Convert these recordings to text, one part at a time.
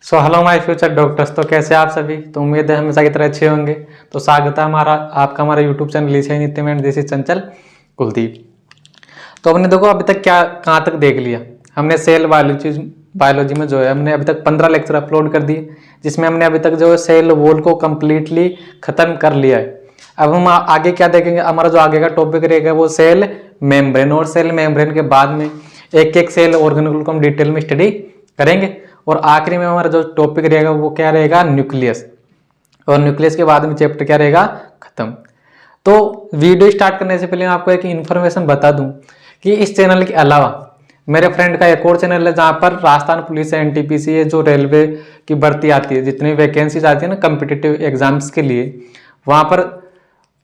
So hello my future doctors. तो कैसे आप सभी? तो उम्मीद है हमेशा की तरह अच्छे होंगे। तो स्वागत है आपका हमारा यूट्यूब चैनल लिसे नित्य एंड दिस इज चंचल कुलदीप। तो हमने देखो अभी तक क्या कहाँ तक देख लिया। हमने सेल बायोलॉजी में जो है हमने अभी तक 15 लेक्चर अपलोड कर दिए, जिसमें हमने अभी तक जो है सेल वॉल को कम्प्लीटली खत्म कर लिया है। अब हम आगे क्या देखेंगे, हमारा जो आगे का टॉपिक रहेगा वो सेल मेम्ब्रेन, और सेल मेम्ब्रेन के बाद में एक एक सेल ऑर्गेनेल को हम डिटेल में स्टडी करेंगे। और आखिरी में हमारा जो टॉपिक रहेगा वो क्या रहेगा, न्यूक्लियस। और न्यूक्लियस के बाद में चैप्टर क्या रहेगा, खत्म। तो वीडियो स्टार्ट करने से पहले मैं आपको एक इन्फॉर्मेशन बता दूं कि इस चैनल के अलावा मेरे फ्रेंड का एक और चैनल है जहां पर राजस्थान पुलिस एनटीपीसी है, जो रेलवे की भर्ती आती है, जितनी वैकेंसीज आती है ना कम्पिटिटिव एग्जाम्स के लिए, वहां पर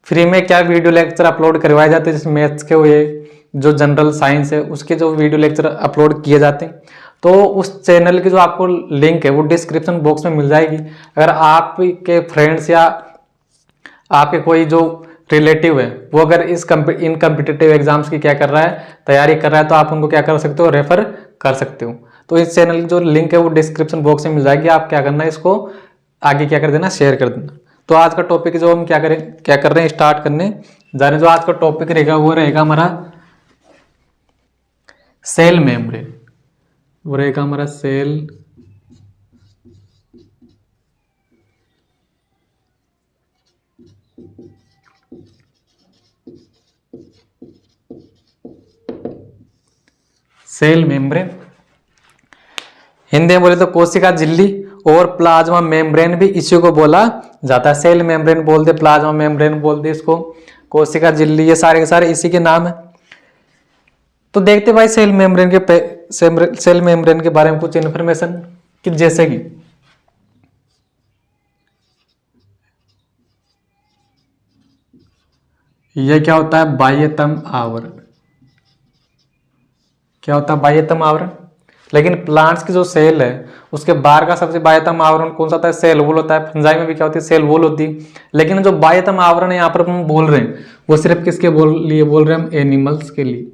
फ्री में क्या वीडियो लेक्चर अपलोड करवाए जाते हैं। जैसे मैथ्स के हुए, जो जनरल साइंस है उसके जो वीडियो लेक्चर अपलोड किए जाते हैं। तो उस चैनल की जो आपको लिंक है वो डिस्क्रिप्शन बॉक्स में मिल जाएगी। अगर आपके फ्रेंड्स या आपके कोई जो रिलेटिव है वो अगर इन कम्पिटिटिव एग्जाम्स की क्या कर रहा है, तैयारी कर रहा है, तो आप उनको क्या कर सकते हो, रेफर कर सकते हो। तो इस चैनल की जो लिंक है वो डिस्क्रिप्शन बॉक्स में मिल जाएगी। आप क्या करना है, इसको आगे क्या कर देना, शेयर कर देना। तो आज का टॉपिक जो हम क्या कर रहे हैं, स्टार्ट करने जा रहे हैं। जो आज का टॉपिक रहेगा वो रहेगा हमारा सेल मेम्ब्रेन, वो रहेगा हमारा सेल मेम्ब्रेन। हिंदी में बोले तो कोशिका झिल्ली, और प्लाज्मा मेम्ब्रेन भी इसी को बोला जाता है। सेल मेम्ब्रेन बोलते, प्लाज्मा मेम्ब्रेन बोलते इसको, कोशिका झिल्ली, ये सारे के सारे इसी के नाम है। तो देखते भाई सेल मेम्ब्रेन के बारे में कुछ इन्फॉर्मेशन, कि जैसे कि यह क्या होता है, बाह्यतम आवरण। क्या होता है, बाह्यतम आवरण। लेकिन प्लांट्स की जो सेल है उसके बाहर का सबसे बाह्यतम आवरण कौन सा होता है, सेल वॉल होता है। फंजाई में भी क्या होती है, सेल वॉल होती है। लेकिन जो बाह्यतम आवरण है यहाँ पर हम बोल रहे हैं वो सिर्फ किसके लिए बोल रहे हैं, हम एनिमल्स के लिए।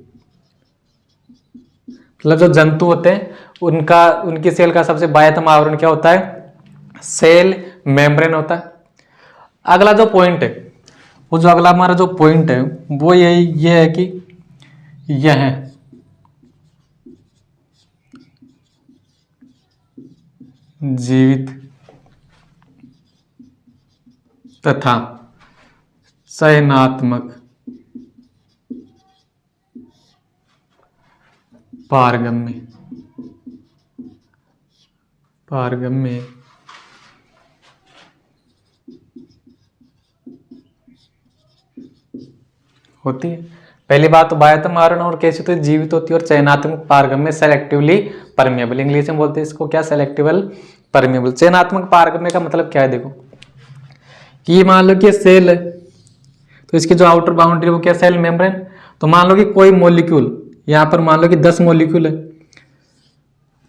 मतलब जो जंतु होते हैं उनकी सेल का सबसे बाह्यतम आवरण क्या होता है, सेल मेम्ब्रेन होता है। अगला जो पॉइंट है, वो जो अगला हमारा जो पॉइंट है वो ये है कि यह है जीवित तथा चयनात्मक पारगम्य होती है। पहली बात तो बाह्यतम आवरण और कैसे तो जीवित होती है, और चयनात्मक पारगम्य, सेलेक्टिवली परमेबल। इंग्लिश में बोलते हैं इसको क्या, सेलेक्टिवल परमेबल। चयनात्मक पारगम्य का मतलब क्या है, देखो कि मान लो कि सेल है तो इसकी जो आउटर बाउंड्री वो क्या, सेल मेम्ब्रेन। तो मान लो कि कोई मॉलिक्यूल, यहाँ पर मान लो कि 10 मॉलिक्यूल है,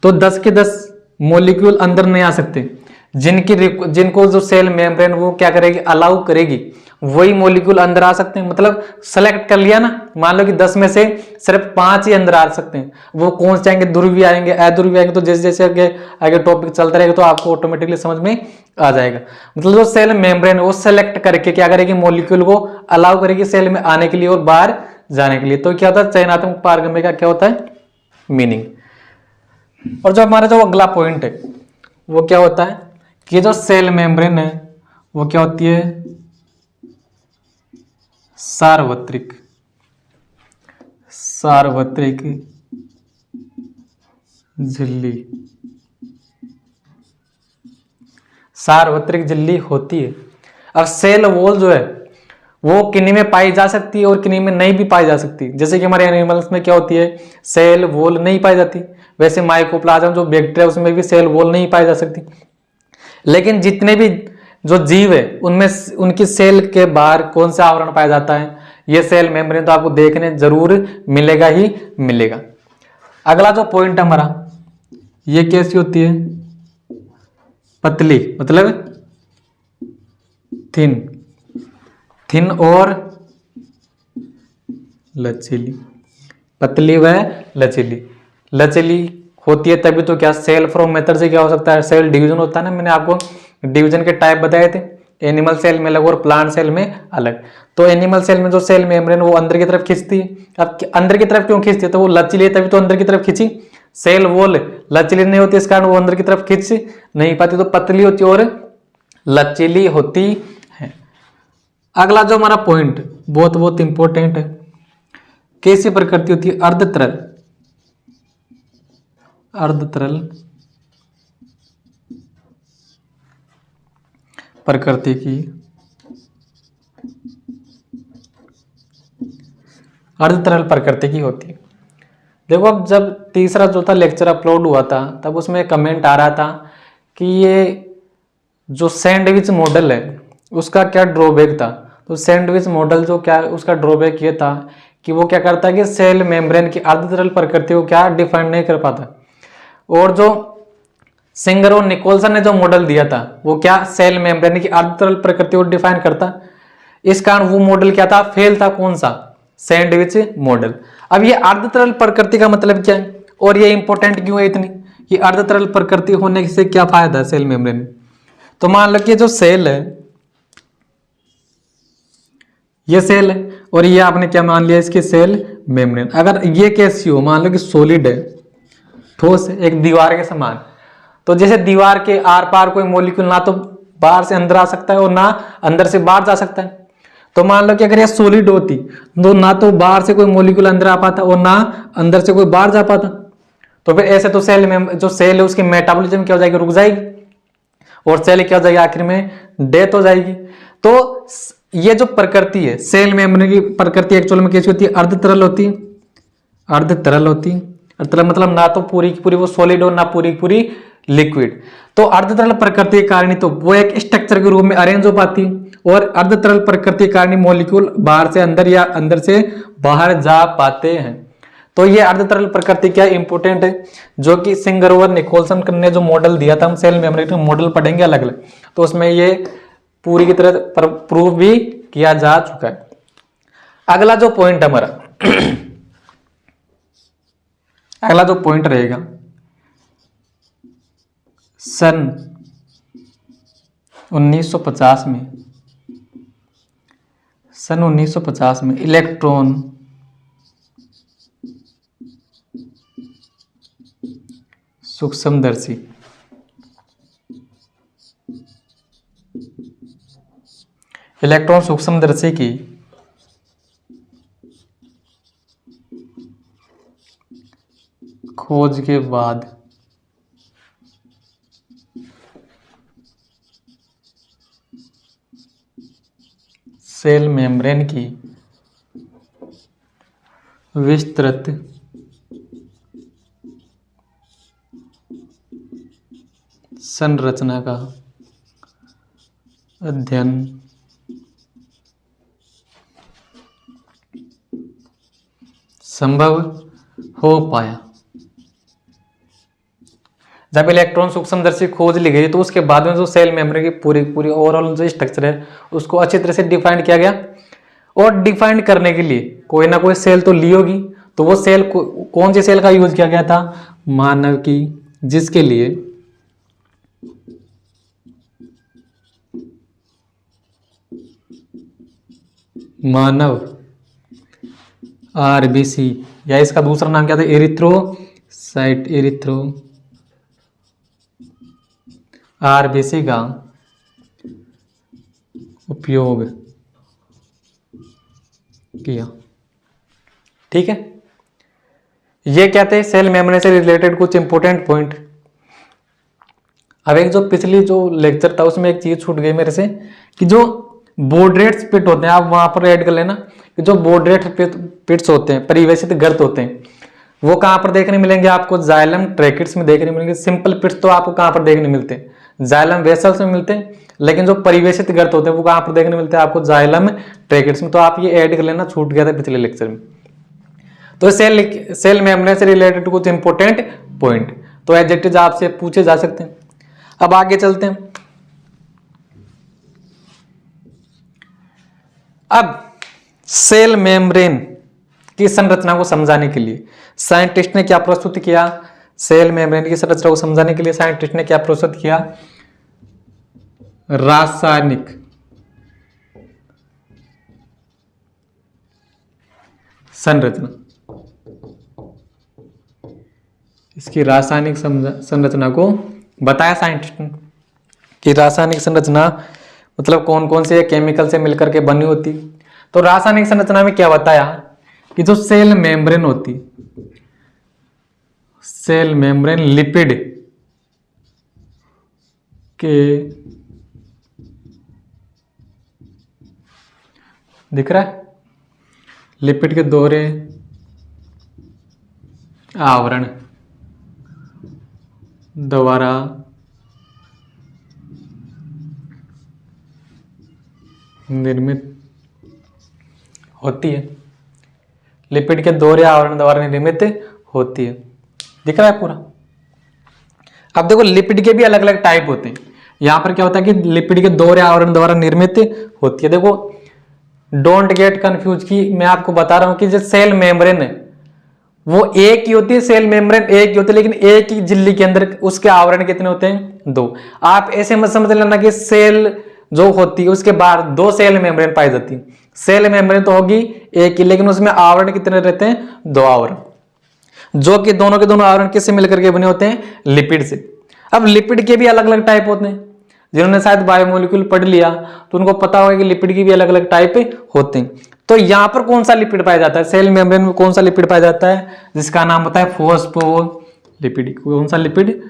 तो 10 के 10 मॉलिक्यूल अंदर नहीं आ सकते। जिनको जो सेल मेम्ब्रेन वो क्या करेगी, अलाउ करेगी, वही मॉलिक्यूल अंदर आ सकते हैं। मतलब सेलेक्ट कर लिया ना, मान लो कि 10 में से सिर्फ 5 ही अंदर आ सकते हैं। वो कौन से आएंगे, ध्रुवीय आएंगे, अध्रुवीय आएंगे। तो जैसे जैसे आगे टॉपिक चलता रहेगा तो आपको ऑटोमेटिकली समझ में आ जाएगा। मतलब जो सेल मेम्ब्रेन वो सेलेक्ट करके क्या करेगी, मॉलिक्यूल को अलाउ करेगी सेल में आने के लिए और बाहर जाने के लिए। तो क्या होता है, चयनात्मक पारगम्य का क्या होता है, मीनिंग। और जो हमारा जो अगला पॉइंट है वो क्या होता है कि जो सेल मेम्ब्रेन है वो क्या होती है, सार्वत्रिक झिल्ली। सार्वत्रिक झिल्ली होती है। अब सेल वॉल जो है वो किन्हीं में पाई जा सकती है और किन्हीं में नहीं भी पाई जा सकती। जैसे कि हमारे एनिमल्स में क्या होती है, सेल वॉल नहीं पाई जाती। वैसे माइकोप्लाज्म जो बैक्टीरिया उसमें भी सेल वॉल नहीं पाई जा सकती। लेकिन जितने भी जो जीव है उनमें उनकी सेल के बाहर कौन सा आवरण पाया जाता है, ये सेल मेम्ब्रेन। तो आपको देखने जरूर मिलेगा ही मिलेगा। अगला जो पॉइंट हमारा, ये कैसी होती है, पतली, मतलब थिन और लचीली। पतली व लचीली होती है तभी तो क्या सेल फ्रॉम मेथड से क्या हो सकता है, सेल डिवीजन होता है ना। मैंने आपको डिवीजन के टाइप बताए थे, एनिमल सेल में अलग और प्लांट सेल में अलग। तो एनिमल सेल में जो सेल मेम्ब्रेन वो अंदर की तरफ खींचती है। अब अंदर की तरफ क्यों खींचती है, तो वो लचीली है तभी तो अंदर की तरफ खींची। सेल वॉल लचीली नहीं होती, इस कारण वो अंदर की तरफ खींच नहीं पाती, तो पतली होती और लचीली होती है। अगला जो हमारा पॉइंट बहुत बहुत इंपॉर्टेंट है, कैसी प्रकृति होती है, अर्धतरल। अर्धतरल प्रकृति की, अर्धतरल प्रकृति की होती है। देखो अब जब तीसरा जो था लेक्चर अपलोड हुआ था तब उसमें कमेंट आ रहा था कि ये जो सैंडविच मॉडल है उसका क्या ड्रॉबैक था। तो सैंडविच मॉडल जो क्या उसका ड्रॉबैक ये था कि वो क्या करता है कि सेल मेम्ब्रेन की अर्धतरल प्रकृति को क्या डिफाइन नहीं कर पाता। और जो सिंगर और निकोलसन ने जो मॉडल दिया था वो क्या सेल मेम्ब्रेन की अर्धतरल प्रकृति को डिफाइन करता। इस कारण वो मॉडल क्या था, फेल था। कौन सा, सैंडविच मॉडल। अब ये अर्धतरल प्रकृति का मतलब क्या है और ये इंपॉर्टेंट क्यों है इतनी, कि अर्धतरल प्रकृति होने से क्या फायदा है सेल मेम्ब्रेन में। तो मान लो कि जो सेल है, ये सेल है और ये आपने क्या मान लिया इसकी सेल मेम्ब्रेन। अगर ये कैसी हो, मान लो कि सॉलिड है, ठोस है, एक दीवार के समान, तो जैसे दीवार के आर पार कोई मॉलिक्यूल ना तो बाहर से अंदर आ सकता है और ना अंदर से बाहर जा सकता है। तो मान लो कि अगर ये सॉलिड होती तो ना तो बाहर से कोई मॉलिक्यूल अंदर आ पाता और ना अंदर से कोई बाहर जा पाता। तो फिर ऐसे तो सेल में जो सेल है उसकी मेटाबॉलिज्म क्या हो जाएगी, रुक जाएगी और सेल क्या हो जाएगी, आखिर में डेथ हो जाएगी। तो ये जो प्रकृति है सेल मेम्ब्रेन की प्रकृति एक्चुअल में कैसी होती है, अर्धतरल होती है। अर्धतरल होती है, अर्धतरल मतलब ना तो पूरी की पूरी वो सॉलिड और ना पूरी की पूरी लिक्विड। तो अर्धतरल प्रकृति के कारण तो वो एक स्ट्रक्चर के रूप में अरेंज हो पाती है और अर्धतरल प्रकृति के कारण मॉलिक्यूल बाहर से अंदर या अंदर से बाहर जा पाते हैं। तो ये अर्धतरल प्रकृति क्या इंपॉर्टेंट है, जो कि सिंगर और निकोलसन ने जो मॉडल दिया था, हम सेल मेम्ब्रेन का मॉडल पढ़ेंगे अलग अलग, तो उसमें ये पूरी की तरह प्रूव भी किया जा चुका है। अगला जो पॉइंट हमारा अगला जो पॉइंट रहेगा, सन 1950 में इलेक्ट्रॉन सूक्ष्मदर्शी की खोज के बाद सेल मेम्ब्रेन की विस्तृत संरचना का अध्ययन संभव हो पाया। जब इलेक्ट्रॉन सूक्ष्मदर्शी खोज ली गई तो उसके बाद में जो सेल मेम्ब्रेन की पूरी पूरी ओवरऑल जो स्ट्रक्चर है उसको अच्छी तरह से डिफाइन किया गया। और डिफाइन करने के लिए कोई ना कोई सेल तो ली होगी, तो वो सेल कौन सी सेल का यूज किया गया था, मानव की, जिसके लिए मानव आरबीसी या इसका दूसरा नाम क्या था, एरिथ्रोसाइट, एरिथ्रो आरबीसी का उपयोग किया। ठीक है, ये क्या थे सेल मेम्ब्रेन से रिलेटेड कुछ इंपॉर्टेंट पॉइंट। अब एक जो पिछली जो लेक्चर था उसमें एक चीज छूट गई मेरे से, कि जो बोर्डरेट पिट होते हैं, आप वहां पर ऐड कर लेना कि जो बोर्डरेट पिट्स होते हैं, परिवेशित गर्त होते हैं, वो कहां पर देखने मिलेंगे आपको, जाइलम ट्रैकिट्स में देखने मिलेंगे। सिंपल पिट्स तो आपको कहां पर देखने मिलते हैं, जाइलम वेसल्स में मिलते हैं, लेकिन जो परिवेशित गर्त होते हैं वो कहां पर देखने मिलते हैं आपको, जाइलम ट्रैकिट्स में। तो आप ये ऐड कर लेना, छूट गया था पिछले लेक्चर में। तो सेल मेम्ब्रेन से रिलेटेड कुछ इंपॉर्टेंट पॉइंट तो एडजेक्टिव आपसे पूछे जा सकते हैं। अब आगे चलते हैं। अब सेल मेम्ब्रेन की संरचना को समझाने के लिए साइंटिस्ट ने क्या प्रस्तुत किया, सेल मेम्ब्रेन की संरचना को समझाने के लिए साइंटिस्ट ने क्या प्रोसेस किया? रासायनिक संरचना, इसकी रासायनिक संरचना को बताया साइंटिस्ट ने कि रासायनिक संरचना मतलब कौन कौन से केमिकल से मिलकर के बनी होती। तो रासायनिक संरचना में क्या बताया कि जो सेल मेम्ब्रेन होती, सेल मेम्ब्रेन लिपिड के दिख रहा है, लिपिड के दोहरे आवरण द्वारा निर्मित होती है, लिपिड के दोहरे आवरण द्वारा निर्मित होती है। दिख रहा है पूरा? अब देखो लिपिड के भी अलग अलग टाइप होते हैं। यहां पर क्या होता है कि लिपिड के दोहरे आवरण द्वारा निर्मित होती है। देखो डोंट गेट कंफ्यूज की मैं आपको बता रहा हूं कि जो सेल मेम्ब्रेन है वो एक ही होती है, सेल मेम्ब्रेन एक ही होती है, लेकिन एक ही झिल्ली के अंदर उसके आवरण कितने होते हैं? 2। आप ऐसे मत समझ लेना कि सेल जो होती है उसके बाहर 2 सेल मेम्ब्रेन पाई जाती है। सेल मेम्ब्रेन तो होगी एक ही, लेकिन उसमें आवरण कितने रहते हैं? 2 आवरण, जो कि दोनों के दोनों आवरण किससे मिलकर के बने होते हैं? लिपिड से। अब लिपिड के भी अलग अलग टाइप होते हैं। जिन्होंने शायद बायोमोलिक्यूल पढ़ लिया तो उनको पता होगा कि लिपिड की भी अलग अलग टाइप होते हैं। तो यहां पर कौन सा लिपिड पाया जाता है? सेल मेम्ब्रेन में कौन सा लिपिड पाया जाता है? जिसका नाम होता है फोस्फोलिपिड। कौन सा लिपिड?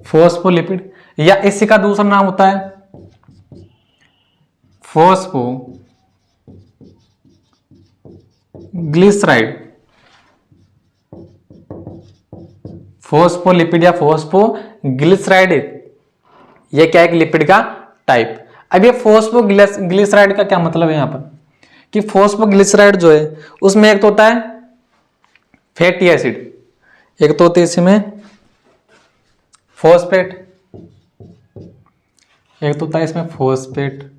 फोस्फोलिपिड, या इसी का दूसरा नाम होता है फोस्फोग्लिसराइड। फोस्फोलिपिड या फोस्फोग्लिसराइड, ये क्या है? एक लिपिड का टाइप। अब ये फोस्फोग्लिसराइड का क्या मतलब है यहां पर कि फोस्फोग्लिसराइड जो है उसमें एक तो होता है फैटी एसिड, एक तो होती है इसमें फॉस्फेट, एक तो होता है इसमें फॉस्फेट,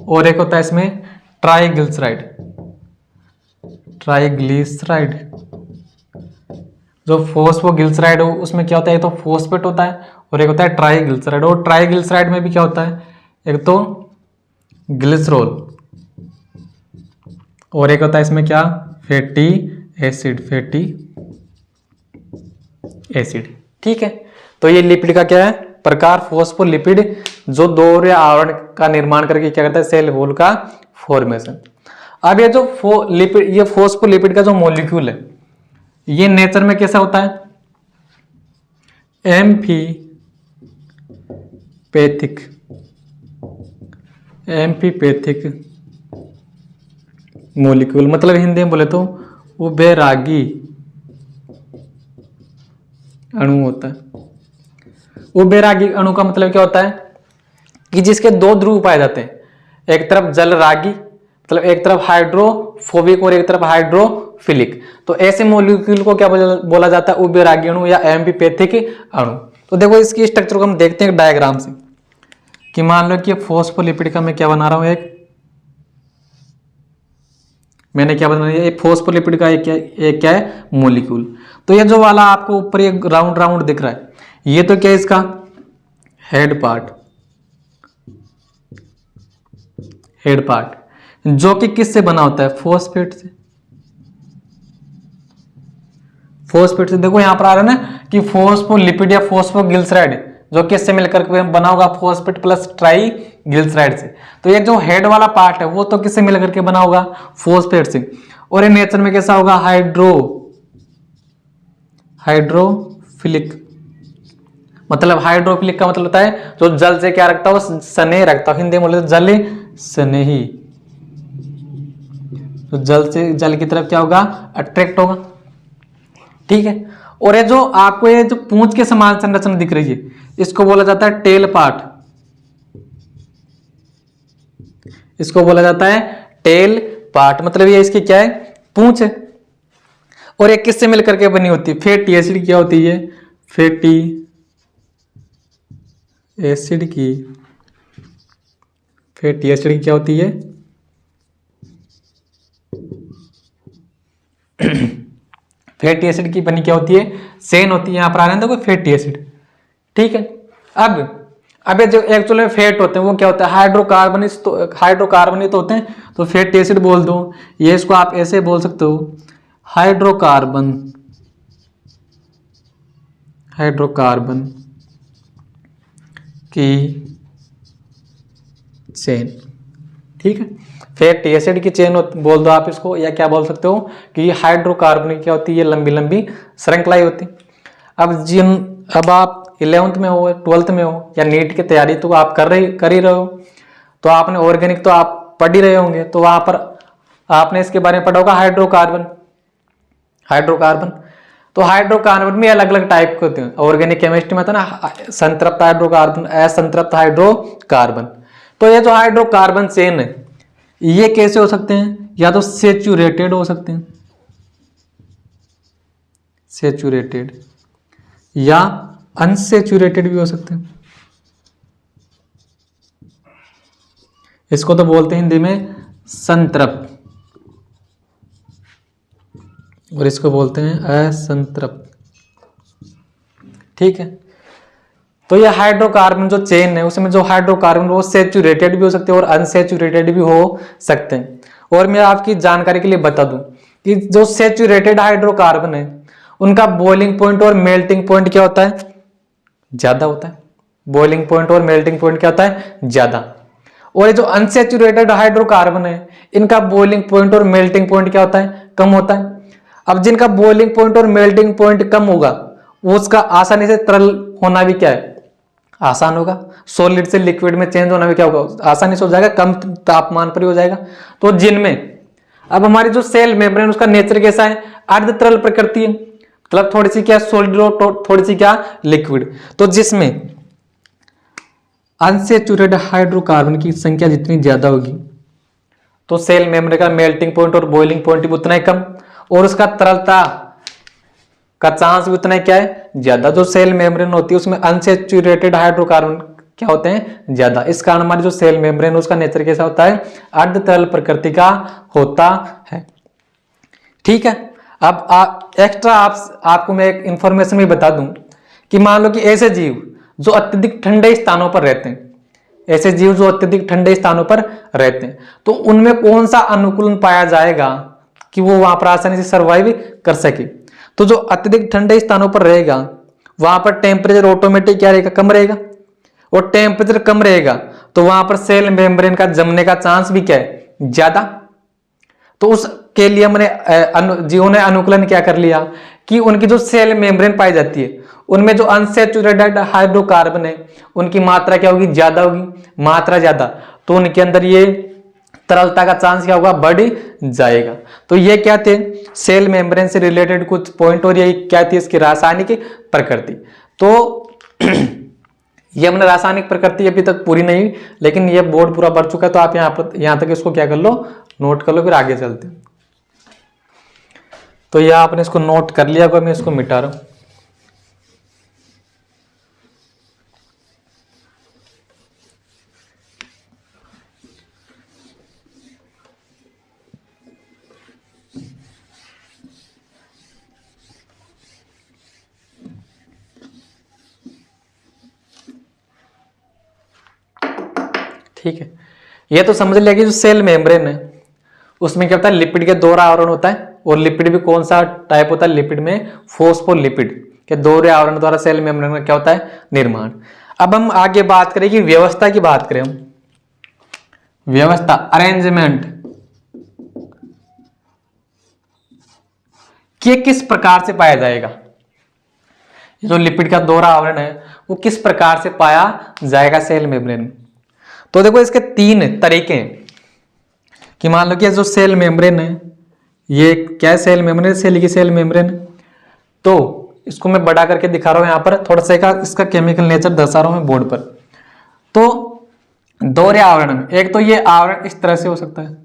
और एक होता है इसमें ट्राइग्लिसराइड। जो फोस्फोग्लिसराइड हो उसमें क्या होता है? एक तो फॉस्फेट होता है और एक होता है ट्राइग्लिसराइड। और ट्राइग्लिसराइड में भी क्या होता है? एक तो ग्लिसरॉल और एक होता है इसमें क्या? Fatty acid. ठीक है, तो ये लिपिड का क्या है? प्रकार फोस्फोलिपिड, जो दोहरे आवरण का निर्माण करके क्या करता है? सेल वॉल का फॉर्मेशन। अब ये जो लिपिड, ये फोस्फोलिपिड का जो मॉलिक्यूल है ये नेचर में कैसा होता है? एम्फीपैथिक मॉलिक्यूल, मतलब हिंदी में बोले तो उभयरागी अणु होता है। उभयरागी अणु का मतलब क्या होता है कि जिसके 2 ध्रुव पाए जाते हैं, एक तरफ जलरागी मतलब एक तरफ हाइड्रोफोबिक और एक तरफ हाइड्रोफिलिक। तो ऐसे मॉलिक्यूल को क्या बोला जाता है? उभयरागी अणु या एम्फीपैथिक अणु। तो देखो इसकी स्ट्रक्चर को हम देखते हैं डायग्राम से कि मान लो कि फोस्फोलिपिड का मैं क्या बना रहा हूं, मैंने क्या बनाया? ये फोस्फोलिपिड का एक क्या है? मॉलिक्यूल। तो ये जो वाला आपको ऊपर एक राउंड राउंड दिख रहा है ये तो क्या है? इसका हेड पार्ट, जो कि किससे बना होता है? फॉस्फेट से। देखो यहां पर आ रहा है ना कि फोस्फोलिपिड या फोस्फोग्लिसराइड जो किससे मिलकर बना होगा? फॉस्फेट प्लस ट्राइग्लिसराइड से। तो ये जो हेड वाला पार्ट है वो तो किससे मिलकर के बना होगा? फॉस्फेट से। और ये नेचर में कैसा होगा? हाइड्रोफिलिक। मतलब हाइड्रोफिलिक का मतलब होता है जो जल से क्या रखता हो? स्नेह रखता हो। हिंदी में बोले तो जल स्नेही। तो जल की तरफ क्या होगा? अट्रैक्ट होगा। ठीक है, और ये जो आपको ये जो पूंछ के समान संरचना दिख रही है इसको बोला जाता है टेल पार्ट। मतलब ये इसकी क्या है? पूंछ है। और ये किससे मिलकर के बनी होती है? Fatty acid. क्या होती है? फैटी एसिड की क्या होती है? फैटी एसिड की बनी क्या होती है, चेन होती है। यहाँ पर आ रहे हैं देखो फैटी एसिड, ठीक है। अब ये जो एक्चुअल फैट होते हैं वो क्या होता है, हाइड्रोकार्बनित होते हैं, तो फैटी एसिड बोल दो। ये इसको आप ऐसे बोल सकते हो, हाइड्रोकार्बन की चेन, ठीक है। फैटी एसिड की चेन बोल दो आप इसको, या क्या बोल सकते हो कि हाइड्रोकार्बन क्या होती है, लंबी लंबी श्रृंखलाएं होती। अब आप 11th में हो, 12th में हो, या नीट की तैयारी तो आप कर ही रहे हो, तो आपने ऑर्गेनिक तो आप पढ़ ही रहे होंगे, तो वहां पर आपने इसके बारे में पढ़ा होगा हाइड्रोकार्बन। तो हाइड्रोकार्बन में अलग अलग टाइप के होते हैं। ऑर्गेनिक केमिस्ट्री में था ना, संतृप्त हाइड्रोकार्बन, असंतृप्त हाइड्रोकार्बन। तो ये जो हाइड्रोकार्बन चेन है, ये कैसे हो सकते हैं, या तो सेचुरेटेड हो सकते हैं, सेचुरेटेड, या अनसेचुरेटेड भी हो सकते हैं। इसको तो बोलते हैं हिंदी में संतृप्त, और इसको बोलते हैं असंतृप्त, ठीक है। तो ये हाइड्रोकार्बन जो चेन है, उसमें जो हाइड्रोकार्बन वो सेचुरेटेड भी हो सकते हैं और अनसेचुरेटेड भी हो सकते हैं। और मैं आपकी जानकारी के लिए बता दूं कि जो सेचुरेटेड हाइड्रोकार्बन है, उनका बॉइलिंग पॉइंट और मेल्टिंग पॉइंट क्या होता है, ज्यादा होता है। बॉइलिंग पॉइंट और मेल्टिंग पॉइंट क्या होता है, ज्यादा। और ये जो अनसेचुरेटेड हाइड्रोकार्बन है, इनका बॉइलिंग पॉइंट और मेल्टिंग पॉइंट क्या होता है, कम होता है। अब जिनका बॉइलिंग पॉइंट और मेल्टिंग पॉइंट कम होगा, उसका आसानी से तरल होना भी क्या है, आसान होगा। सॉलिड से लिक्विड में चेंज होना भी क्या होगा, आसानी से हो जाएगा, कम तापमान पर ही हो जाएगा। तो जिनमें अब हमारी जो सेल मेम्ब्रेन, उसका नेचर कैसा है, अर्ध तरल प्रकृति है, मतलब थोड़ी सी क्या सॉलिड और थोड़ी सी क्या लिक्विड। तो जिसमें अनसेचुरेटेड हाइड्रोकार्बन की संख्या जितनी ज्यादा होगी, तो सेल मेम्ब्रेन का मेल्टिंग पॉइंट और बॉइलिंग पॉइंट भी उतना ही कम, और उसका तरलता का चांस भी उतना ही क्या है, ज्यादा। जो सेल मेम्ब्रेन होती है उसमें अनसेचुरेटेड हाइड्रोकार्बन क्या होते हैं, ज्यादा। इस कारण हमारी जो सेल मेम्ब्रेन उसका नेचर कैसा होता है, अर्ध तरल प्रकृति का होता है, ठीक है। अब एक्स्ट्रा आपको मैं एक इंफॉर्मेशन भी बता दूं कि मान लो कि ऐसे जीव जो अत्यधिक ठंडे स्थानों पर रहते हैं, ऐसे जीव जो अत्यधिक ठंडे स्थानों पर रहते हैं, तो उनमें कौन सा अनुकूलन पाया जाएगा कि वो वहां पर आसानी से सर्वाइव कर सके। तो जो अत्यधिक ठंडे स्थानों पर रहेगा, वहां पर टेम्परेचर ऑटोमेटिक क्या रहेगा, कम रहेगा, और टेम्परेचर कम रहेगा तो वहां पर सेल मेम्ब्रेन का जमने का चांस भी क्या है, ज्यादा। तो उसके लिए हमने जीवों ने अनुकूलन क्या कर लिया कि उनकी जो सेल मेम्ब्रेन पाई जाती है, उनमें जो अनसेचुरेटेड हाइड्रोकार्बन है, उनकी मात्रा क्या होगी, ज्यादा होगी, मात्रा ज्यादा, तो उनके अंदर ये तरलता का चांस क्या होगा, बढ़ जाएगा। तो ये क्या थे, सेल मेम्ब्रेन से रिलेटेड कुछ पॉइंट, और ये क्या थी इसकी रासायनिक प्रकृति। तो ये हमने रासायनिक प्रकृति अभी तक पूरी नहीं, लेकिन ये बोर्ड पूरा बढ़ चुका है, तो आप यहां तक इसको क्या कर लो, नोट कर लो, फिर आगे चलते हैं। तो यह आपने इसको नोट कर लिया होगा, मैं इसको मिटा रहा हूं। ठीक है, ये तो समझ लिया कि जो सेल मेम्ब्रेन है उसमें क्या होता है, लिपिड के दोहरा आवरण होता है। और लिपिड भी कौन सा टाइप होता है, लिपिड में फोस्फोलिपिड के दोहरे आवरण द्वारा सेल मेम्ब्रेन का क्या होता है, निर्माण। अब हम आगे बात करें कि व्यवस्था की बात करें, हम व्यवस्था अरेंजमेंट कि किस प्रकार से पाया जाएगा, जो लिपिड का दोहरा आवरण है वो किस प्रकार से पाया जाएगा सेल मेम्ब्रेन में। तो देखो इसके तीन तरीके हैं कि मान लो कि जो सेल मेम्ब्रेन है, ये क्या सेल मेम्ब्रेन, सेल की सेल मेम्ब्रेन। तो इसको मैं बड़ा करके दिखा रहा हूं, यहां पर थोड़ा सा इसका केमिकल नेचर दर्शा रहा हूं मैं बोर्ड पर। तो दोहरे आवरण में एक तो ये आवरण इस तरह से हो सकता है,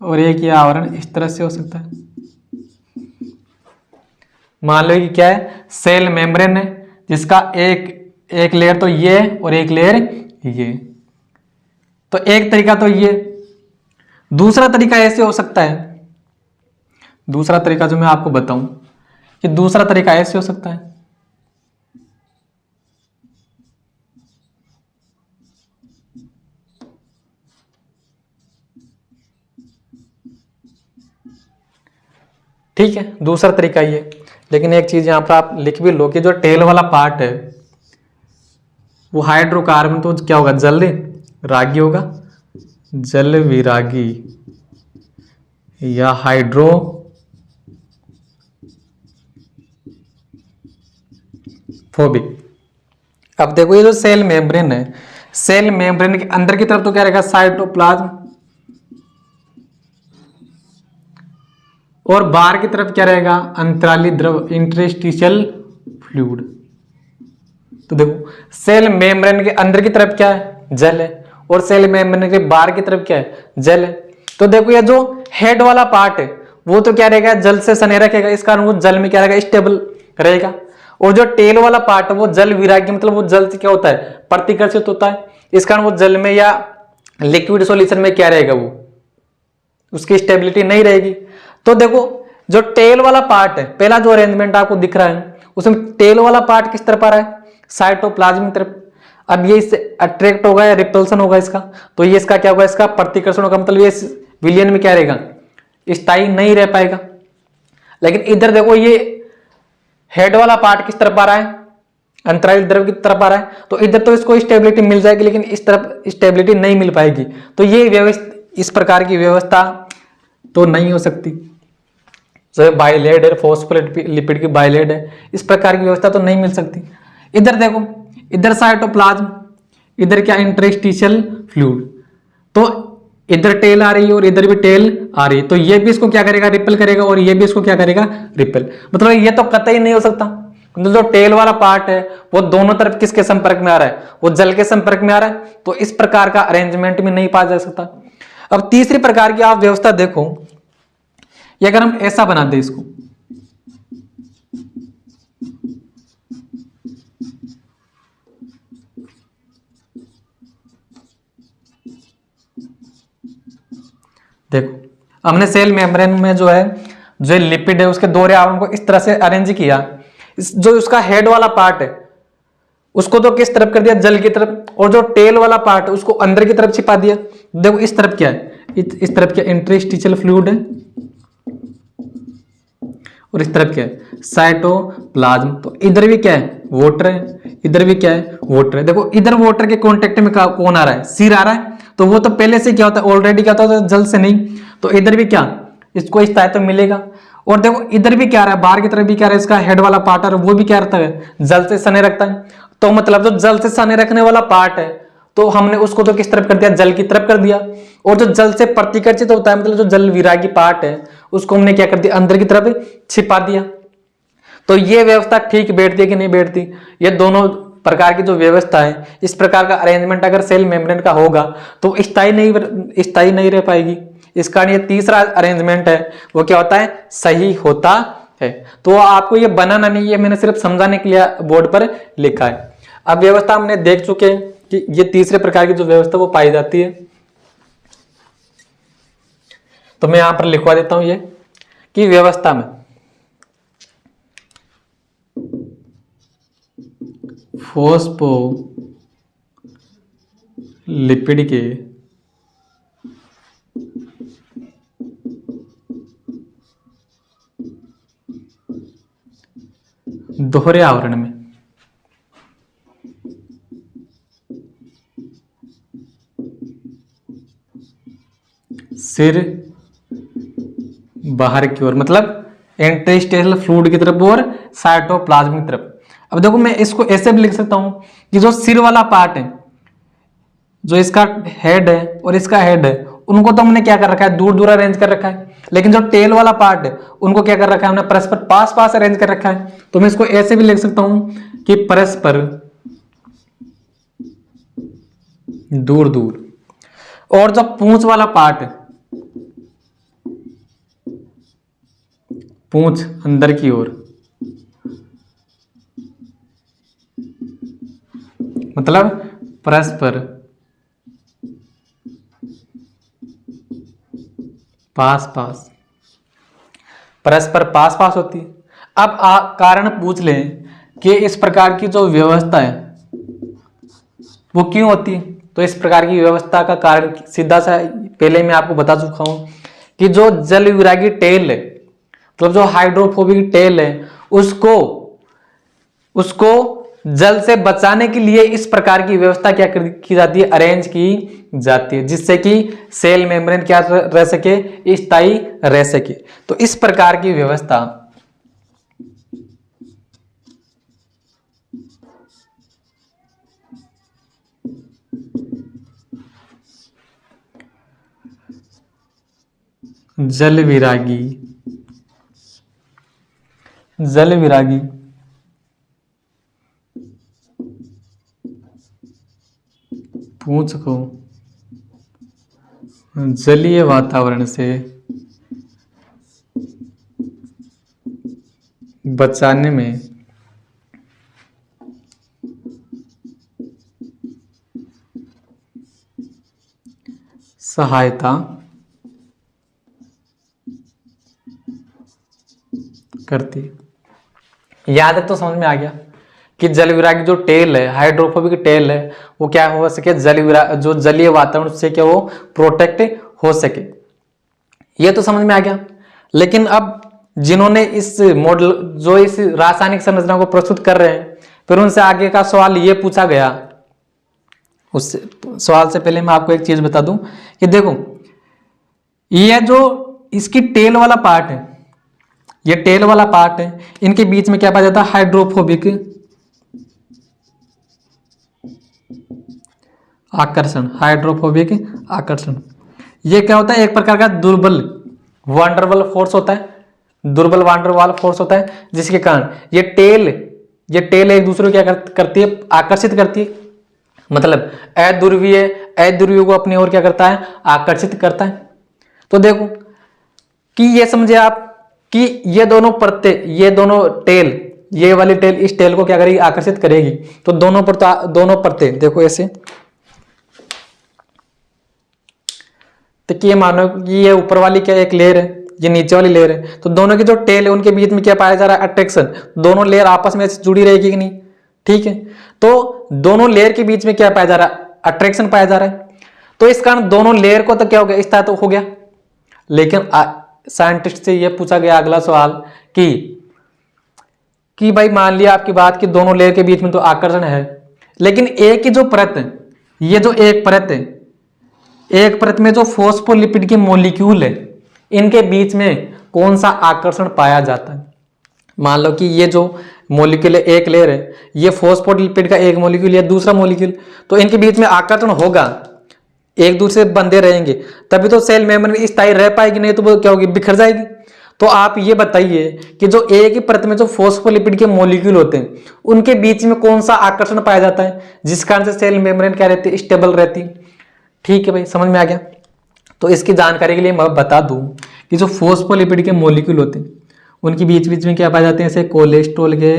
और एक ये आवरण इस तरह से हो सकता है। मान लो कि क्या है, सेल मेम्ब्रेन है जिसका एक लेयर तो ये और एक लेयर ये। तो एक तरीका तो ये दूसरा तरीका ऐसे हो सकता है, दूसरा तरीका जो मैं आपको बताऊं कि दूसरा तरीका ऐसे हो सकता है, ठीक है, दूसरा तरीका ये। लेकिन एक चीज यहां पर आप लिख भी लो कि जो टेल वाला पार्ट है वो हाइड्रोकार्बन, तो क्या होगा, जल रागी होगा, जल विरागी या हाइड्रोफोबिक। अब देखो ये जो सेल मेम्ब्रेन है, सेल मेम्ब्रेन के अंदर की तरफ तो क्या रहेगा, साइटोप्लाज्म, और बाहर की तरफ क्या रहेगा, अंतराली द्रव, इंटरस्टिशियल फ्लूइड। तो देखो सेल मेम्ब्रेन के अंदर की तरफ क्या है, जल है, और सेल मेम्ब्रेन के बाहर की तरफ क्या है, जल है। तो देखो ये जो हेड वाला पार्ट है वो तो क्या रहेगा, जल से सने रखेगा, इस कारण वो जल में क्या रहेगा, स्टेबल रहेगा। और जो टेल वाला पार्ट है वो जल विरागी, मतलब वो जल से क्या होता है, प्रतिकर्षित होता है, इस कारण वो जल में या लिक्विड सॉल्यूशन में क्या रहेगा, वो उसकी स्टेबिलिटी नहीं रहेगी। तो देखो जो टेल वाला पार्ट है, पहला जो अरेंजमेंट आपको दिख रहा है उसमें टेल वाला पार्ट किस तरफ आ रहा है, साइटोप्लाज्म की तरफ। अब ये इससे अट्रैक्ट होगा या रिपल्सन होगा इसका, तो ये इसका क्या होगा, इसका प्रतिकर्षण होगा, मतलब ये विलियन में क्या रहेगा, स्थायी नहीं रह पाएगा। लेकिन इधर देखो ये हेड वाला पार्ट किस तरफ आ रहा है, अंतराल द्रव की तरफ आ रहा है, तो इधर तो इसको स्टेबिलिटी मिल जाएगी, लेकिन इस तरफ स्टेबिलिटी नहीं मिल पाएगी। तो ये व्यवस्था, इस प्रकार की व्यवस्था तो नहीं हो सकती। जो बाइलेड है, फॉस्फोलिपिड की बाइलेड है, इस प्रकार की व्यवस्था तो नहीं मिल सकती। इधर देखो, इधर साइटोप्लाज्म, इधर क्या, इंटरस्टिशियल फ्लूइड, तो इधर टेल आ रही है और इधर भी टेल आ रही है, तो ये भी इसको क्या करेगा, रिपेल करेगा, और ये भी इसको क्या करेगा, रिपेल। मतलब ये तो कतई नहीं हो सकता। जो टेल वाला पार्ट है वो दोनों तरफ किसके संपर्क में आ रहा है, वो जल के संपर्क में आ रहा है, तो इस प्रकार का अरेंजमेंट भी नहीं पाया जा सकता। अब तीसरी प्रकार की आप व्यवस्था देखो, ये अगर हम ऐसा बना दे इसको, देखो हमने सेल मेम्ब्रेन में जो लिपिड है उसके दोहरे आवरण को इस तरह से अरेंज किया, जो उसका हेड वाला पार्ट है उसको तो किस तरफ कर दिया, जल की तरफ, और जो टेल वाला पार्ट है उसको अंदर की तरफ छिपा दिया। देखो इस तरफ क्या है, इस तरफ क्या, इंटरस्टिशियल फ्लूइड है, और इस तरफ क्या है, साइटोप्लाज्म। तो इधर भी क्या है, वाटर है, इधर भी क्या है, वाटर है। देखो इधर वाटर के कांटेक्ट में कौन आ रहा है, सिर आ रहा है, तो वो तो पहले से क्या होता है, ऑलरेडी क्या होता है, जल से नहीं। तो इधर भी क्या, इसको स्थायित्व मिलेगा। और देखो इधर भी क्या आ रहा है, बाहर की तरफ भी क्या रहा है, इसका हेड वाला पार्ट है वो भी क्या रहता है, जल से सने रखता है। तो मतलब जो जल से सने रखने वाला पार्ट है, तो हमने उसको तो किस तरफ कर दिया, जल की तरफ कर दिया। और जो जल से प्रतिकर्षित होता है, मतलब जो जल विरागी पार्ट है, उसको हमने क्या कर दिया, अंदर की तरफ छिपा दिया। तो ये व्यवस्था ठीक बैठती है कि नहीं बैठती, ये दोनों प्रकार की जो व्यवस्था है, इस प्रकार का अरेंजमेंट अगर सेल मेम्ब्रेन का होगा तो स्थायी नहीं रह पाएगी। इस कारण ये तीसरा अरेंजमेंट है वो क्या होता है, सही होता है। तो आपको ये बनाना नहीं, ये मैंने सिर्फ समझाने के लिए बोर्ड पर लिखा है। अब व्यवस्था हमने देख चुके हैं कि ये तीसरे प्रकार की जो व्यवस्था वो पाई जाती है। तो मैं यहां पर लिखवा देता हूं ये कि व्यवस्था में फॉस्फोलिपिड के दोहरे आवरण में सिर बाहर की ओर, मतलब इंटरस्टिशियल फ्लूइड की तरफ और साइटोप्लाज्म की तरफ। अब देखो मैं इसको ऐसे भी लिख सकता हूं कि जो सिर वाला पार्ट है, जो इसका हेड है और इसका हेड है, उनको तो हमने क्या कर रखा है, दूर दूर अरेंज कर रखा है। लेकिन जो टेल वाला पार्ट है उनको क्या कर रखा है, हमने परस्पर पास पास अरेंज कर रखा है। तो मैं इसको ऐसे भी लिख सकता हूं कि परस्पर दूर दूर। और जो पूंछ वाला पार्ट है, पूंछ अंदर की ओर, मतलब परस्पर पास पास, परस्पर पास पास होती है। अब कारण पूछ लें कि इस प्रकार की जो व्यवस्था है वो क्यों होती है। तो इस प्रकार की व्यवस्था का कारण सीधा सा पहले मैं आपको बता चुका हूं कि जो जल विरागी टेल है, मतलब जो हाइड्रोफोबिक टेल है, उसको उसको जल से बचाने के लिए इस प्रकार की व्यवस्था क्या की जाती है, अरेंज की जाती है, जिससे कि सेल मेम्ब्रेन क्या रह सके, स्थायी रह सके। तो इस प्रकार की व्यवस्था जल विरागी पूंछ को जलीय वातावरण से बचाने में सहायता करती है। याद है तो समझ में आ गया कि जल विरागी जो टेल है, हाइड्रोफोबिक टेल है, वो क्या हो सके, जो जलीय वातावरण से क्या वो प्रोटेक्ट हो सके। ये तो समझ में आ गया। लेकिन अब जिन्होंने इस मॉडल, जो इस रासायनिक संरचना को प्रस्तुत कर रहे हैं, फिर उनसे आगे का सवाल ये पूछा गया। उस सवाल से पहले मैं आपको एक चीज बता दूं कि देखो, ये जो इसकी टेल वाला पार्ट है, ये टेल वाला पार्ट है, इनके बीच में क्या पाया जाता है, हाइड्रोफोबिक आकर्षण, हाइड्रोफोबिक आकर्षण। ये क्या होता है, एक प्रकार का दुर्बल वांडरवॉल फोर्स होता है, दुर्बल वांडरवॉल फोर्स होता है, जिसके कारण ये टेल एक दूसरे को क्या करती है, आकर्षित करती है। मतलब अध्रुवीय को अपनी ओर क्या करता है, आकर्षित करता है। तो देखो कि ये समझे आप कि ये दोनों परतें, ये दोनों टेल, ये वाली टेल इस टेल को क्या करेगी, आकर्षित करेगी। तो दोनों परतें देखो ऐसे, तो ये मानो कि ये ऊपर वाली क्या एक लेयर है, ये नीचे वाली लेयर है, तो दोनों की जो टेल है उनके बीच में क्या पाया जा रहा है, अट्रैक्शन। दोनों लेयर आपस में जुड़ी रहेगी कि नहीं, ठीक है। तो दोनों लेयर के बीच में क्या पाया जा रहा है, अट्रैक्शन पाया जा रहा है। तो इस कारण दोनों लेयर को तो क्या हो गया, इस तरह तो हो गया। लेकिन साइंटिस्ट से यह पूछा गया अगला सवाल कि भाई मान लिया आपकी बात कि दोनों लेयर के बीच में तो आकर्षण है, लेकिन एक ही जो परत है, ये जो एक परत है, एक परत में जो फॉस्फोलिपिड के मॉलिक्यूल है, इनके बीच में कौन सा आकर्षण पाया जाता है। मान लो कि ये जो मॉलिक्यूल है, एक लेयर है, ये फॉस्फोलिपिड का एक मॉलिक्यूल या दूसरा मॉलिक्यूल, तो इनके बीच में आकर्षण होगा, एक दूसरे बंधे रहेंगे, तभी तो सेल मेम्ब्रेन स्थायी रह पाएगी, नहीं तो वो क्या होगी, बिखर जाएगी। तो आप ये बताइए कि जो एक ही परत में जो फॉस्फोलिपिड के मॉलिक्यूल होते हैं, उनके बीच में कौन सा आकर्षण पाया जाता है, जिस कारण से सेल मेम्ब्रेन क्या रहती है, स्टेबल रहती है। ठीक है भाई, समझ में आ गया। तो इसकी जानकारी के लिए मैं बता दूं कि जो फॉस्फोलिपिड के मॉलिक्यूल होते हैं, उनके बीच बीच में क्या पाए जाते हैं, ऐसे कोलेस्ट्रॉल के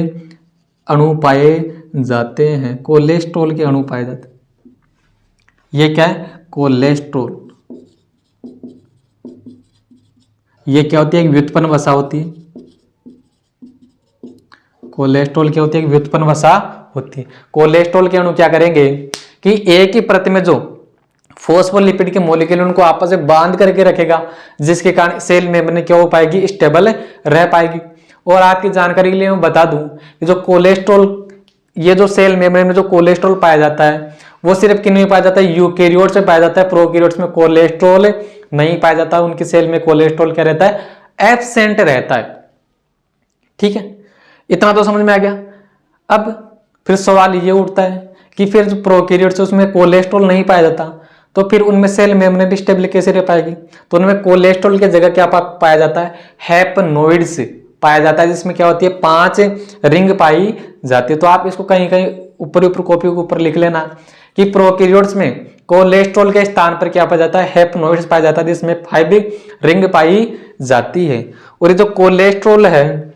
अणु पाए जाते हैं, कोलेस्ट्रॉल के अणु पाए जाते हैं। ये क्या है, कोलेस्ट्रॉल। ये क्या होती है, एक व्युत्पन्न वसा होती है। कोलेस्ट्रॉल क्या होती है, एक व्युत्पन्न वसा होती है। कोलेस्ट्रॉल के अणु क्या करेंगे कि एक ही परत में जो फॉस्फोलिपिड के मॉलिक्यूल उनको आपस में बांध करके रखेगा, जिसके कारण सेल मेम्ब्रेन क्या हो पाएगी, स्टेबल रह पाएगी। और आपकी जानकारी के लिए मैं बता दूं कि जो कोलेस्ट्रॉल, ये जो सेल मेम्ब्रेन में जो कोलेस्ट्रॉल पाया जाता है, वो सिर्फ किन में पाया जाता है, यूकेरियोट्स में पाया जाता है। प्रोकैरियोट्स में कोलेस्ट्रॉल नहीं पाया जाता, उनकी सेल में कोलेस्ट्रॉल क्या रहता है, एब्सेंट रहता है। ठीक है, इतना तो समझ में आ गया। अब फिर सवाल ये उठता है कि फिर जो प्रोकैरियोट्स है उसमें कोलेस्ट्रॉल नहीं पाया जाता, तो फिर उनमें सेल मेम्ब्रेन स्टेबल कैसे रह पाएगी। तो उनमें कोलेस्ट्रॉल की जगह क्या पाया जाता है, हैप्नोइड्स पाया जाता है, जिसमें क्या होती है, 5 रिंग पाई जाती है। तो आप इसको कहीं कहीं ऊपर कॉपी के ऊपर लिख लेना कि प्रोकैरियोट्स में कोलेस्ट्रॉल के स्थान पर क्या पाया जाता है, हैप्नोइड्स पाया जाता है, जिसमें 5 रिंग पाई जाती है। और ये जो कोलेस्ट्रॉल है,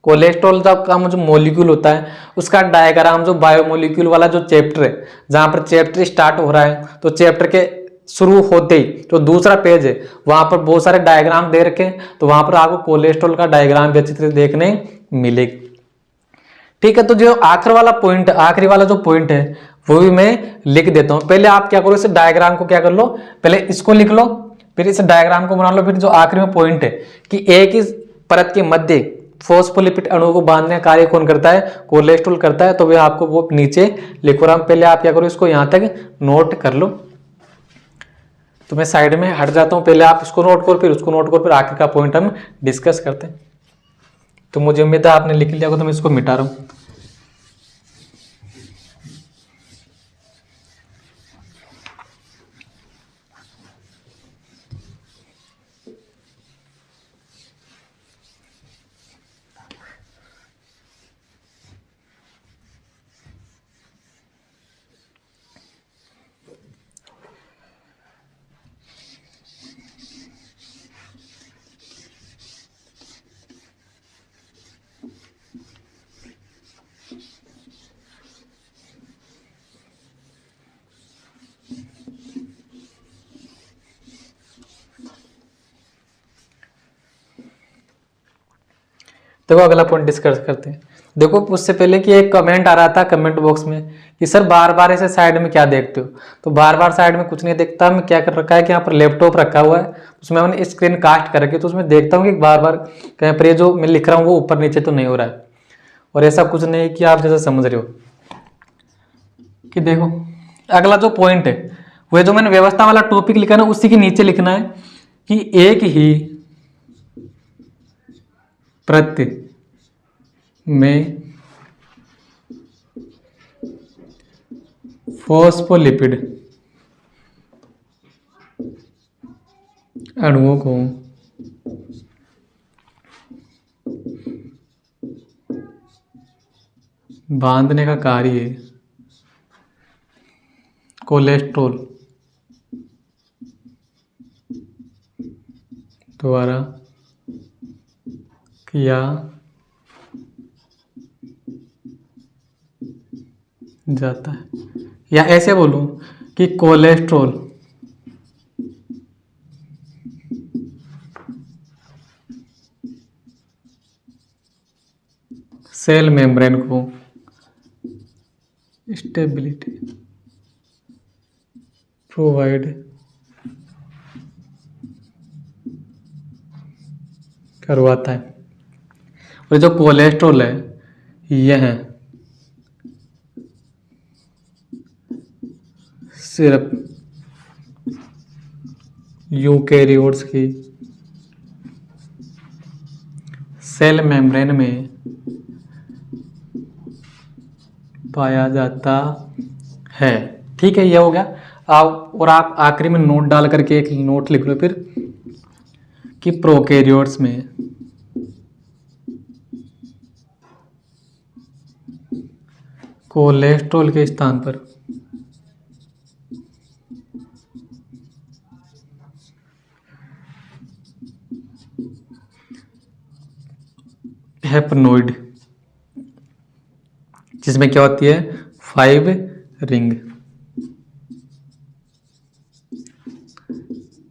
कोलेस्ट्रॉल का जो मॉलिक्यूल होता है, उसका डायग्राम जो बायोमोलिक्यूल वाला जो चैप्टर है, जहां पर चैप्टर स्टार्ट हो रहा है, तो चैप्टर के शुरू होते ही जो दूसरा पेज है वहां पर बहुत सारे डायग्राम दे रखे हैं, तो वहां पर आपको कोलेस्ट्रॉल का डायग्राम भी अच्छी तरह देखने मिलेगी। ठीक है, तो जो आखिरी वाला पॉइंट, आखिरी वाला जो पॉइंट है वो भी मैं लिख देता हूं। पहले आप क्या करो, इस डायग्राम को क्या कर लो, पहले इसको लिख लो, फिर इस डायग्राम को बना लो, फिर जो आखिरी में पॉइंट है कि एक ही परत के मध्य फॉस्फोलिपिड अणु को बांधने का कार्य कौन करता है, कोलेस्ट्रॉल करता है, तो वे आपको वो नीचे लिखो रहा हूं। पहले आप क्या करो, इसको यहां तक नोट कर लो। तो मैं साइड में हट जाता हूं, पहले आप इसको नोट करो, फिर उसको नोट करो, फिर आखिर का पॉइंट हम डिस्कस करते हैं। तो मुझे उम्मीद है आपने लिख लिया होगा, तो मैं इसको मिटा रहा हूं। देखो अगला पॉइंट डिस्कस करते हैं। देखो उससे पहले कि एक कमेंट आ रहा था कमेंट बॉक्स में कि सर बार बार ऐसे साइड में क्या देखते हो, तो बार बार साइड में कुछ नहीं देखता, मैं क्या कर रखा है कि यहाँ पर लैपटॉप रखा हुआ है, उसमें मैंने स्क्रीन कास्ट कर रखी है, तो उसमें देखता हूँ कि बार बार कहीं पर ये जो मैं लिख रहा हूँ वो ऊपर नीचे तो नहीं हो रहा है। और ऐसा कुछ नहीं कि आप जैसा समझ रहे हो कि देखो अगला जो पॉइंट है वो जो मैंने व्यवस्था वाला टॉपिक लिखा ना उसी के नीचे लिखना है कि एक ही प्रति में फॉस्फोलिपिड अणुओं को बांधने का कार्य कोलेस्ट्रॉल द्वारा किया जाता है, या ऐसे बोलूं कि कोलेस्ट्रॉल सेल मेम्ब्रेन को स्टेबिलिटी प्रोवाइड करवाता है। और जो कोलेस्ट्रॉल है यह सिर्फ यूकेरियोट्स की सेल मेम्ब्रेन में पाया जाता है। ठीक है, यह हो गया। आप और आप आखिरी में नोट डाल करके एक नोट लिख लो फिर कि प्रोकैरियोट्स में कोलेस्ट्रॉल के स्थान पर हैप्नोइड, जिसमें क्या होती है 5 रिंग,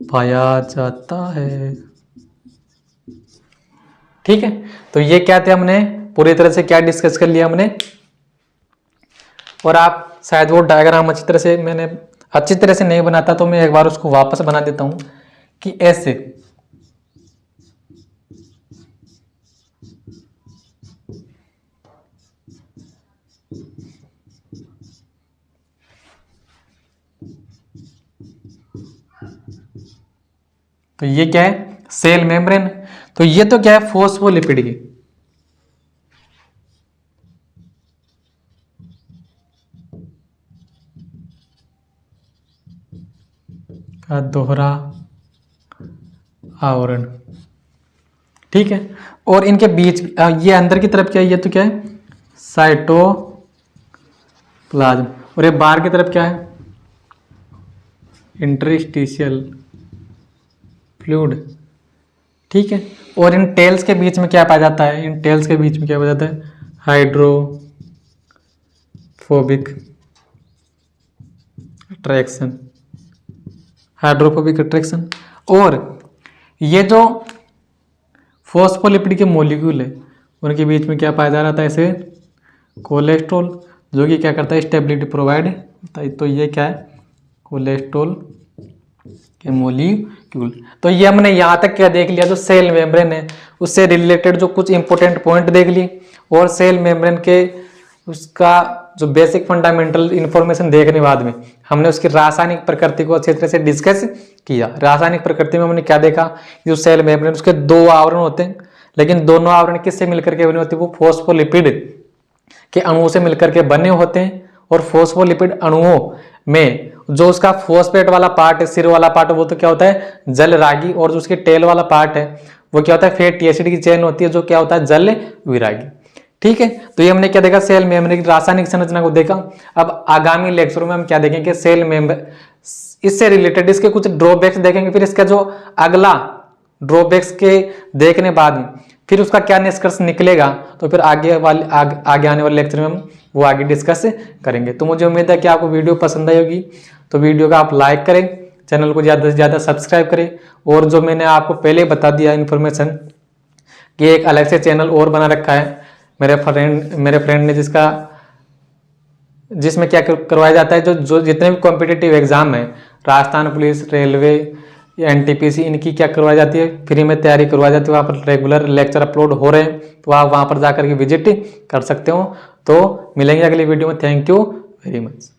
पाया जाता है। ठीक है, तो ये क्या थे, हमने पूरी तरह से क्या डिस्कस कर लिया हमने। और आप शायद वो डायग्राम अच्छी तरह से मैंने अच्छी तरह से नहीं बनाता, तो मैं एक बार उसको वापस बना देता हूं कि ऐसे तो ये क्या है सेल मेम्ब्रेन, तो ये तो क्या है फॉस्फोलिपिड की का दोहरा आवरण। ठीक है, और इनके बीच ये अंदर की तरफ क्या है, ये तो क्या है साइटोप्लाज्म, और ये बाहर की तरफ क्या है इंटरस्टिशियल फ्लूइड। ठीक है, और इन टेल्स के बीच में क्या पाया जाता है, इन टेल्स के बीच में क्या पाया जाता है हाइड्रोफोबिक अट्रैक्शन। Hydrophobic attraction. और ये जो फॉस्फोलिपिड के मॉलिक्यूल है उनके बीच में क्या पाया जा रहा था, ऐसे कोलेस्ट्रॉल, जो कि क्या करता है, स्टेबिलिटी प्रोवाइड होता है। तो ये क्या है, कोलेस्ट्रॉल के मॉलिक्यूल। तो ये हमने यहाँ तक क्या देख लिया, जो सेल मेम्ब्रेन है उससे रिलेटेड जो कुछ इंपॉर्टेंट पॉइंट देख ली, और सेल मेम्ब्रेन के उसका जो बेसिक फंडामेंटल इंफॉर्मेशन देखने बाद में हमने उसकी रासायनिक प्रकृति को अच्छी तरह से डिस्कस किया। रासायनिक प्रकृति में हमने क्या देखा, जो सेल मेम्ब्रेन उसके दो आवरण होते हैं, लेकिन दोनों आवरण किससे मिलकर के बने होते हैं, वो फॉस्फोलिपिड के अणुओं से मिलकर के बने होते हैं। और फॉस्फोलिपिड अणुओं में जो उसका फॉस्फेट वाला पार्ट है, सिर वाला पार्ट, वो तो क्या होता है, जल रागी, और जो उसके टेल वाला पार्ट है वो क्या होता है, फैटी एसिड की चेन होती है, जो क्या होता है, जल विरागी। ठीक है, तो ये हमने क्या देखा, सेल मेम्ब्रेन की रासायनिक संरचना को देखा। अब आगामी लेक्चरों में हम क्या देखेंगे, सेल मेम्ब्रेन, इससे रिलेटेड इसके कुछ ड्रॉबैक्स देखेंगे, फिर इसका जो अगला ड्रॉबैक्स के देखने बाद में फिर उसका क्या निष्कर्ष निकलेगा, तो फिर आगे आने वाले लेक्चर में हम वो आगे डिस्कस करेंगे। तो मुझे उम्मीद है कि आपको वीडियो पसंद आई होगी, तो वीडियो का आप लाइक करें, चैनल को ज़्यादा से ज़्यादा सब्सक्राइब करें। और जो मैंने आपको पहले बता दिया इन्फॉर्मेशन कि एक अलग से चैनल और बना रखा है मेरे फ्रेंड ने, जिसमें क्या करवाया जाता है, जो जितने भी कॉम्पिटिटिव एग्जाम है, राजस्थान पुलिस, रेलवे, एनटीपीसी, इनकी क्या करवाई जाती है, फ्री में तैयारी करवाई जाती है। वहाँ पर रेगुलर लेक्चर अपलोड हो रहे हैं, तो आप वहाँ पर जाकर के विजिट कर सकते हो। तो मिलेंगे अगली वीडियो में। Thank you very much.